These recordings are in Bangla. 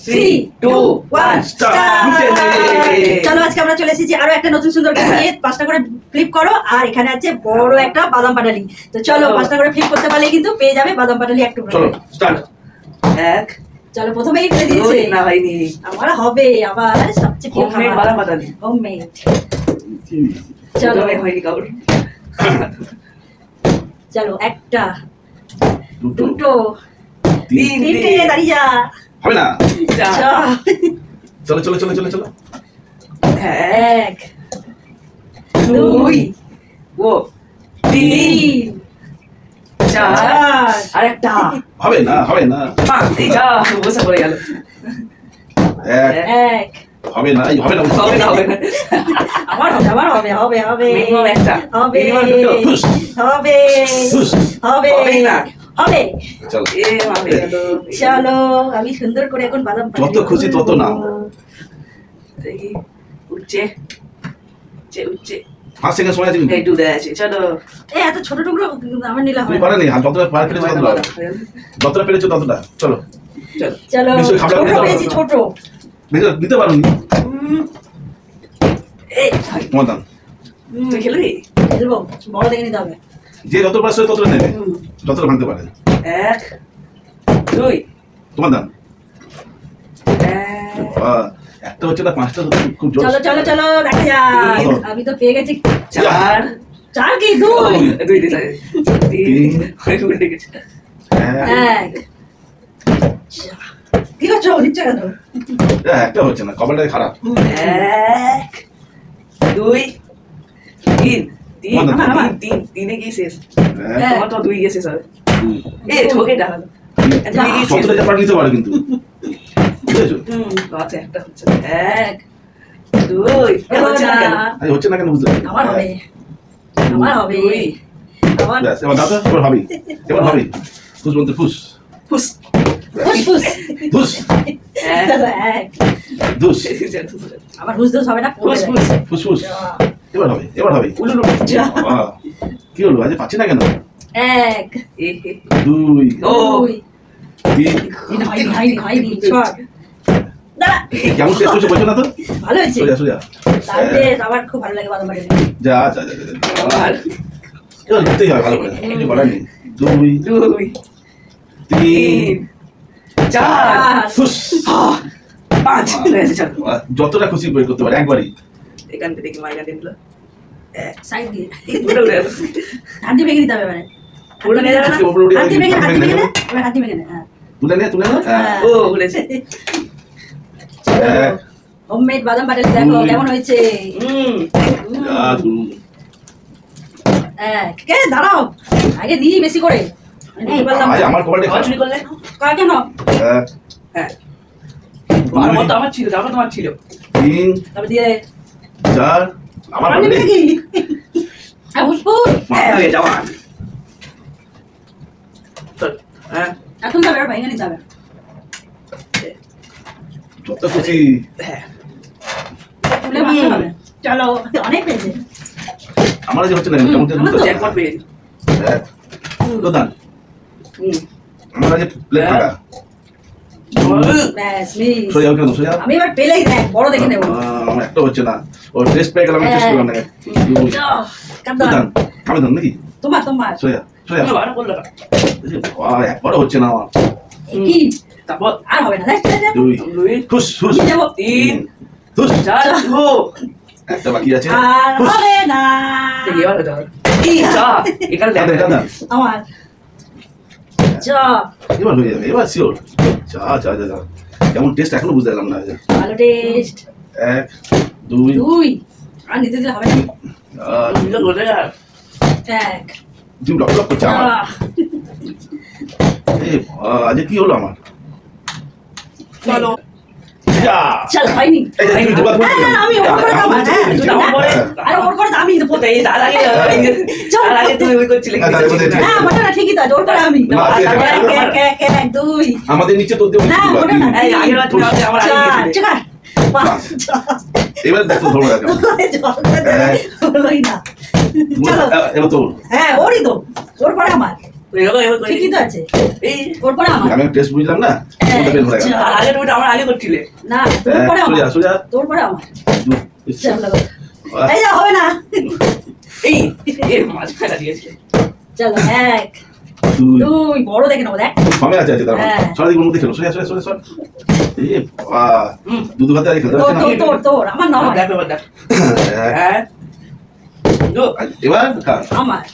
3, 2, 1 চলো আজকে আমরা চলে এসেছি আরো একটা নতুন সুন্দর গেম নিয়ে। 5টা করে ফ্লিপ করো আর এখানে আছে বড় একটা বাদাম পাটালি। তো চলো 5টা করে ফ্লিপ করতে পারলে কিন্তু পেয়ে যাবে বাদাম পাটালি এক টুকরো। চলো স্টার্ট। এক চলো প্রথমেই ফেলে দিয়েছে না হয়নি, আমার হবে আবার সবচেয়ে প্রিয় হোমমেড খাবার বাদাম পাটালি। হোমমেড। চলো হয়নি কাউর। চলো একটা দুটো দুটো তিনটে দাঁড়িয়ে যা হবে না। চার, চলো চলো চলো চলো চলো। এক দুই ও তিন চার চার আরেকটা হবে না হবে না। পাঁচ। এই যা বসে পড়ে গেল। এক এক হবে না হবে না হবে না হবে না। আমার হবে আমার হবে হবে হবে মিনিমাম একটা, হবে মিনিমাম দুটো। হুস, হবে হুস। হবে হবেই না। হবে। চলো এ হবে গেল। চলো আমি সুন্দর করে এখন বাদাম যত খুশি তত না। দেখি উঠছে উঠছে উঠছে। 5 সেকেন্ড সময় আছে কিন্তু। এই ডুবে আছে। চলো এই এত ছোট টুকরো আমার নিলে হবে তুমি পারে নি যতটা পার পেরেছো ততটা যতটা পেরেছো ততটা। চলো চলো চলো নিশ্চয়ই খাবার ছোট নিতে পেয়েছি ছোট নিতে পারোনি। এই তোমার দাম তুই খেলবি? খেলবো বড় দেখে নিতে হবে। যে যত পারছে ততটা নেবে, যতটা ভাঙতে পারে। এক দুই তোমার দাম একটা হচ্ছে না 5টা তো খুব জোর। চলো চলো চলো দেখা যাক। তিন। আমি তো পেয়ে গেছি চার চার কি দুই দুই দিন তিন উল্টে গেছে। এক কি করছো নিচে কেন? একটা হচ্ছে না, কপালটা খারাপ। এক দুই তিন তিন আমার। তিন তিনে গিয়ে শেষ। হ্যাঁ, তোমার তো দুই গিয়ে শেষ হবে। এ ঠকে ডাকালো। যতটা যা পারে নিতে পারে কিন্তু। বুঝেছো? আচ্ছা একটা হচ্ছে না। এক দুই হচ্ছে না কেন? আরে হচ্ছে না কেন বুঝতে পারছি। আমার হবে আমার হবে দুই আমার ব্যাস, এবার দাদা এবার ভাবি এবার ভাবি ফুস বলতে ফুস ফুস ফুসফুস ফুস চলো এক দুস আমার হুসদুস হবে না পড়ে ফুস যাবে। ফুস ফুস ফুস এবার হবে এবার হবে। উলুলু বাবা, কি হলো আজ পাচ্ছি না কেন? এক এ হে দুই ও দুই তিন হয়নি ছয় দাঁড়া কেমন টেস্ট হচ্ছে বলছো না তো? ভালো হয়েছে সোজা সোজা তাহলে আমার খুব ভালো লাগে বাদাম পাটালি। যা যা যা যা, যা। আর এবার লিখতেই হয় ভালো করে, কিছু করার নেই। দুই দুই তিন তিন চার ফুস পাঁচ হয়ে গেছে। চল যতটা খুশি বের করতে পারে একবারই। এখান থেকে দেখি মাইনা দিল সাইড দিয়ে পুরো উড়ে গেল। হাতি ভেঙে দিতে হবে এবারে পুরো নিয়ে যাবে না? উপরে উঠে হাতি ভেঙে হাত ভেঙে নেবে। এবার হাতি ভেঙে হ্যাঁ তুলে নে তুলে নে। হ্যাঁ। ও উড়েছে। এক, হোমমেড বাদাম পাটালি দেখো দুই। কেমন হয়েছে। জাদু। কে দাঁড়াও আগে দিই বেশি করে আমি নিতে পারলাম ভাই, না। আমার কপালটা আবার খারাপ। চুরি করলে? কার কেন এক, হ্যাঁ তোমার মতো আমার ছিল, তারপর তোমার ছিল। তিন তবে দিয়ে চার আমার আমি হবে। নাকি হুসফুস হ্যাঁ হয়ে যাওয়া। চল হ্যাঁ এখন যাবে আর ভেঙে নিতে হবে। যত খুশি। হ্যাঁ তুলে ভাঙতে হবে চলো অনেক পেয়েছে আমার যে হচ্ছে না কেন, কেমন যেন বুঝতে পারছি না। জ্যাকপট পেয়েছি। এক, প্রধান হুম আমার যে প্লেট ফাঁকা। ব্যাস মিস সোজা কেন সোজা। আমি এবার পেলেই দেখ বড় দেখে নেবো আমার একটা হচ্ছে না, ও টেস্ট পেয়ে গেলাম, টেস্ট করলাম না। দুই, কাঁদা প্রধান আমি ধর নাকি তোমার তোমার সোজা সোজা। তুমি বারো করলে না। একবারও হচ্ছে না আমার। কি তারপর আর হবে না দেখ দেখ, দেখ। দুই দুই ফুস ফুস কি যাবো? তিন ফুস চার ও একটা বাকি আছে। আর ফুস। হবে না দেখি এবার হতে হবে। যা, এখানে দেখ দাদা দাদা আমার চ এবার হয়ে যাবে, এবার শিওর। যা যা যা যা, কেমন টেস্ট এখনো বুঝতে পারলাম না। ভালো টেস্ট এক দুই দুই আর নিতে দিলে হবে না চার, দুটো করে আর এক দুই লক লক করছে আমার। আজ কি হলো আমার? চলো যা। চল হয়নি এই যে তুমি দুবার বলছো। হ্যাঁ, আমি ওপর করে দাও, হ্যাঁ, দুটো আমার পরে। আর ওপর করে দাও, আমি তো তো এই তার আগে তার আগে তুমি ওই করছিলে হ্যাঁ, তার মধ্যে ঠিক। হ্যাঁ ওটা না ঠিকই তো জোর করে আমি না, ঠিক আছে, এক, ঠিক আছে। এক, এক, এক, দুই আমাদের নিচে তোর দিয়ে না ওটা না এই আগের বার তুমি আমাকে আমার আগে চার দিয়েছিলে। চার পাঁচ ছয় এবার দেখো ধরবো না কেমন। হলোই না চলো এবার তো হ্যাঁ ওরই তো ওর পরে আমার ঠিকই তো আছে। এই ওর পরে আমার। আমি টেস্ট বুঝলাম না ওটা বের হয়ে গেল আচ্ছা। আগে তুমি আমার আগে করছিলে। না, তোর পরে আমার। সোজা সোজা তোর পরে আমার। চলো। আহ, এই যা হবে না। এই এর মাঝখানে দিয়েছে। চলো, 1 দুই 2 বড় দেখে নেবো দেখ। সময় আছে তার হ্যাঁ। সরাদি কোন মধ্যে খেলো সোজা সোজা সোজা সোজা এই বাবা দুধ ভাতে আগে খেলতে তোর পারছে না তোর তোর তোর আমার নয়। দেখ এবার দেখ। এক, হ্যাঁ দু এবার খা আমার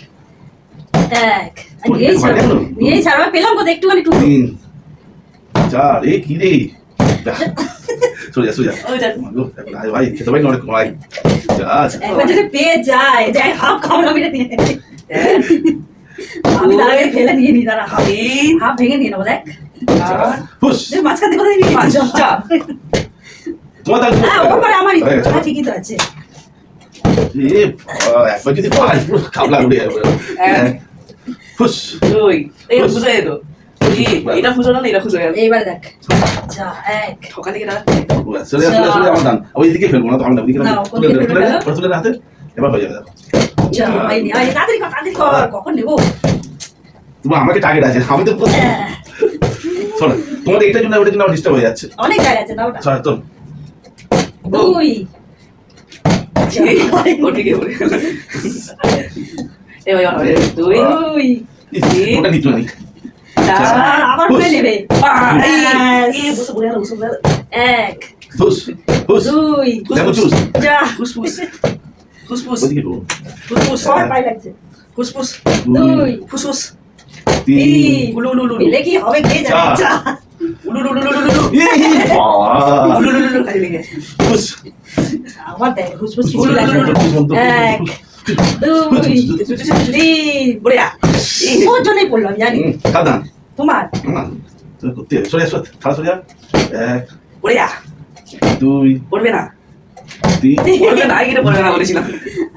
1 ওই, নিয়েই ছাড়ো মানে হলো? নিয়েই ছাড়ো আমি পেলাম কোথায় একটুখানি টুকু। 3 4 এই কি রে সোজা সোজা ওই দেখ। ভাই ভাই খেতে পারি না অনেক ভাই আচ্ছা একবার যদি পেয়ে যায় দেখ হাফ খাওয়ানো মিলে নিয়ে এক, আমি তার আগে ফেলে নিয়ে নি দাঁড়া হাফ তিন, হাফ ভেঙে নিয়ে নেবো দেখ। চার, হুস দেখ মাঝখান থেকে কোথায় নিয়ে পাঁচ, নিয়েছিস? চার। তোমার তাহলে হ্যাঁ ওর পরে আমারই তো। হয়ে গেছে। হ্যাঁ, ঠিকই তো আছে। এ একবার যদি পাই পুরো খাবলা উড়ে যাবে এক, হুস দুই। এই ফুসে যেত। এটা ফুসো না এটা ফুসে গেল। এইবারে দেখ যা 1 ঠকা দিকে না। সোজা সোজা সোজা আমার দান ওইদিকে ফেলবো না তো আমি না ওইদিকে না, কোন দিকে ফেলবে গেল? তুলে হাতে এবার হয়ে যাবে যা এই নি এই তাড়াতাড়ি কর কখন নেবো? তোমার আমাকে টার্গেট আছে আমি তো হ্যাঁ, শোনো তোমার এইটার জন্য ওটার জন্য আমার ডিস্টার্ব হয়ে যাচ্ছে অনেক জায়গা আছে না ওটা। সর তো 2 ও ঠিক আছে বলে। এই ভাই হবে 2 2 ওটা নিচ্ছ না 4 আবার ফেলে নেবে। 5 এই বসে বলে গেল বসে বলে গেল। 1 হুস হুস 2 লেমন জুস যা ফুসফুস ফুসফুস ওদিকে ঢো ফুসফুস সর পাই লাগছে। ফুসফুস 2 ফুসফুস 3 উলু উলু উলু পেলে কি হবে কে জানে? যা। যা উলু উলু উলু উলু উলু উলু উলু কাজে লেগে হুস আবার দেখ হুসফুস উলু, কিছু উলু, লাগছে। উলু, 1 2 3 বড়িয়া ওর জন্যই বললাম জানি। কাদান তোমার করতে সরে আসো খাওয়া সরে এক বড়িয়া 2 পড়বে না 3 পড়বে না আগে পড়বে না বলেছিলাম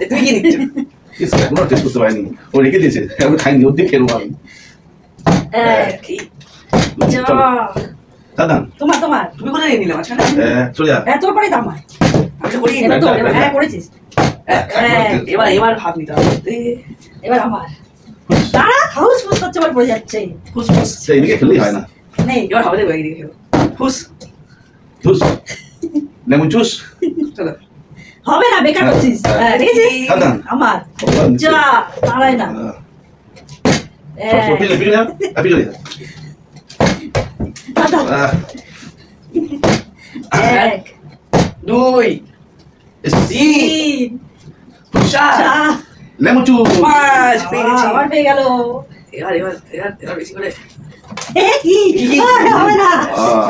তুই কি নিচ্ছ ইস এখনো টেস্ট করতে পারিনি ও রেখে দিয়েছে আমি খাইনি ওর দিয়ে খেলবো আমি 1 যা কাদান তোমার তোমার তুমি কোথায় নিলে মাঝখানে সরে যা তোর পরেই তো আমার। আমি তো করি এবার তো হ্যাঁ করেছিস। এবার এবার ভাব নিতে হবে এবার আমার দাঁড়া হাউস ফুস করছে বল পড়ে যাচ্ছে। ফুসফুস এইদিকে খেললেই হয় না নেই এবার হবে দেখো এইদিকে খেলো ফুস জুস লেমন জুস চলো হবে না বেকার করছিস। হ্যাঁ, দেখেছিস কাদান আমার যা দাঁড়ায় না। সব পিলে পিলে না আপনি চলে যা দাদা, 1 দুই 3 চার 4 লেমন জুস 5 পেয়ে গেছি আবার পেয়ে গেল। এবার এবার এবার এবার বেশি করে কি হবে না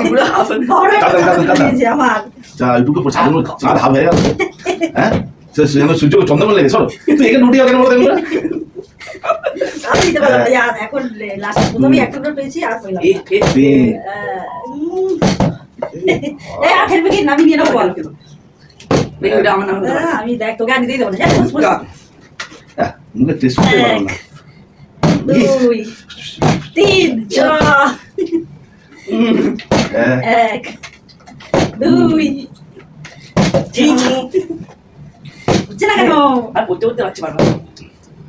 পুরো হাফ বড় একটা দাদা, দাদা, দাদা। দিয়েছে আমার। চা এইটুকু ছাড়ানো চাঁদ হাব হয়ে গেল হ্যাঁ সূর্য চন্দ্রমা লেগে সরো কিন্তু এখানে রুটি কেন বলতে গেলো আমি দিতে পারলাম না। আর এখন লাস্ট প্রথমেই একটা করে পেয়েছি আর পেলাম না। এই আর খেলবে কি নামি নিয়ে নেবো বল। আমার নাম আমি দেখ তোকে আর দিতেই দেবো না। যা, ফুস ফুস। মুখে টেস্ট করতে পারলাম না 2 3 যা হ্যাঁ 1 2 হচ্ছে না কেন? আর পড়তে পড়তে পারছি পারবো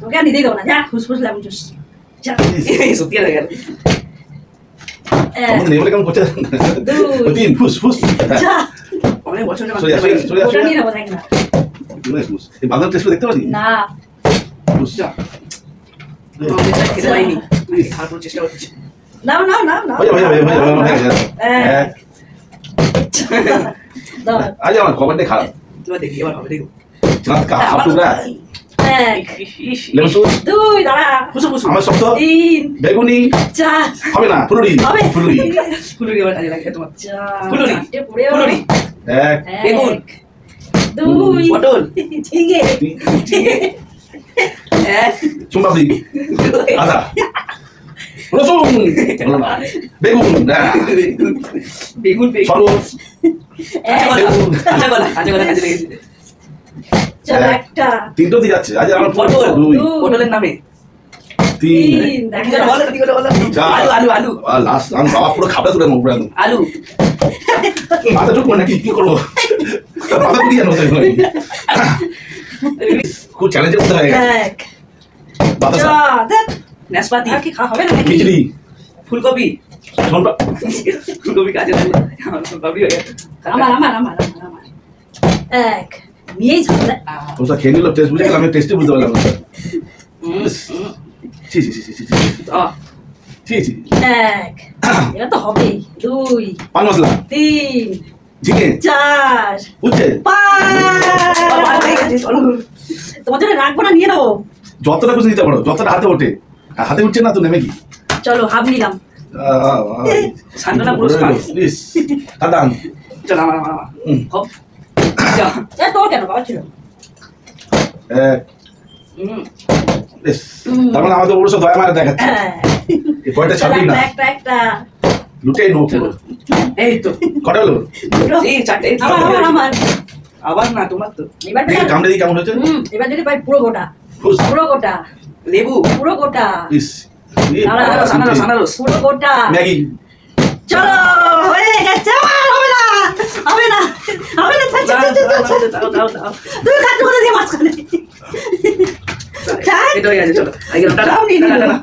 তোকে আর নিতেই দেবো না। যা ফুসফুস লেমন জুস। যা সত্যি হয়ে গেল আমাদের নেমলে কেমন করছে তিন ফুস ফুস যা অনেক বছর সরে যা, সরে যা, ওটা নিয়ে নেবো দেখ না। ফুস এই বাদাম টেস্ট করে দেখতে পারি না ফুস খেতে পাইনি খাওয়ার পুরো চেষ্টা করছি নাও নাও নাও নাও। ভাই ভাই ভাই ভাই ভাই ধর। আজ আমার খবরটা খারাপ এবার দেখি এবার হবে দেখো চাঁদ কা হাফ টুকরা 1 লেমন জুস 2 দাঁড়া ফুসু ফুসু আমার শক্ত 3 বেগুনি 4 হবে না ফুলুরি হবে ফুলুরি ফুলুরি এবার কাজে লাগে তোমার যা ফুলুরি চারটে পড়েও। ফুলুরি এক বেগুন 2 পটল ঝিঙে এক চুম্বাবলি আদা রসুন হলো না বেগুন বেগুন সরবত কাঁচা কলা কাঁচা কলা কাজে লেগেছে চল একটা তিনটো দিয়ে যাচ্ছে আজ আমার পটল দুই পটলের নামে তিন কি করে বলো কি করে বলো চার। আলু আলু আলু লাস্ট আমি বাবা পুরো খাপড়া তুলে মুখ পুরানো আলু মাথা ঢুকবো নাকি কি করবো মাথা দিয়ে জানো খুব চ্যালেঞ্জের মধ্যে হয়ে গেছে 1 বাতাসা যা দেখ নাশপাতি আর কি খাওয়া হবে না নাকি? খিচড়ি ফুলকপি শোনবা ফুলকপি কাজে লাগে আমার ফুলকপি হয়ে গেছে আমার আমার আমার আমার আমার এক নিয়েই ঝামেলা ওটা খেয়ে নিল টেস্ট বুঝে গেল আমি টেস্টে বুঝতে পারলাম না ছি ছি ছি ছি ছি ছি ছি এক এটা তো হবে দুই পান মশলা 3 চিকেন 4 উঠছে 5 চলো তোমার জন্য রাখবো না নিয়ে নেবো যতটা খুশি নিতে পারো যতটা হাতে ওঠে আর হাতে উঠছে না তো নেমে কি চলো হাফ নিলাম সান্ত্বনা পুরস্কার প্লিজ দাদান চলো আমার আমার আমার হপ যা এ তোর কেন বাবা ছিল বেশ তার মানে আমাদের ওর সব দয়া মারে দেখাচ্ছে এই কয়টা ছাড়বি না একটা একটা লুটেই নো পুরো এই তো কটা হলো এই চারটে আমার আমার আমার আবার না তোমার তো এবার দেখি কামড়ে দিই কেমন হয়েছে এবার যদি ভাই পুরো গোটা খুশ পুরো গোটা লেবু পুরো গোটা ইস আনারস আনারস আনারস পুরো গোটা ম্যাগি চলো হয়ে গেছে আমার হবে না হবে না হবে না ছাড়, ছাড়, ছাড়, ছাড়, ছাড়। দাও দাও দাও তুই খাচ্ছ কোথা দিয়ে মাঝখানে ছাড়। এটা হয়ে গেছে চলো আগে টাটা দাও নি, টাটা দাও। টাটা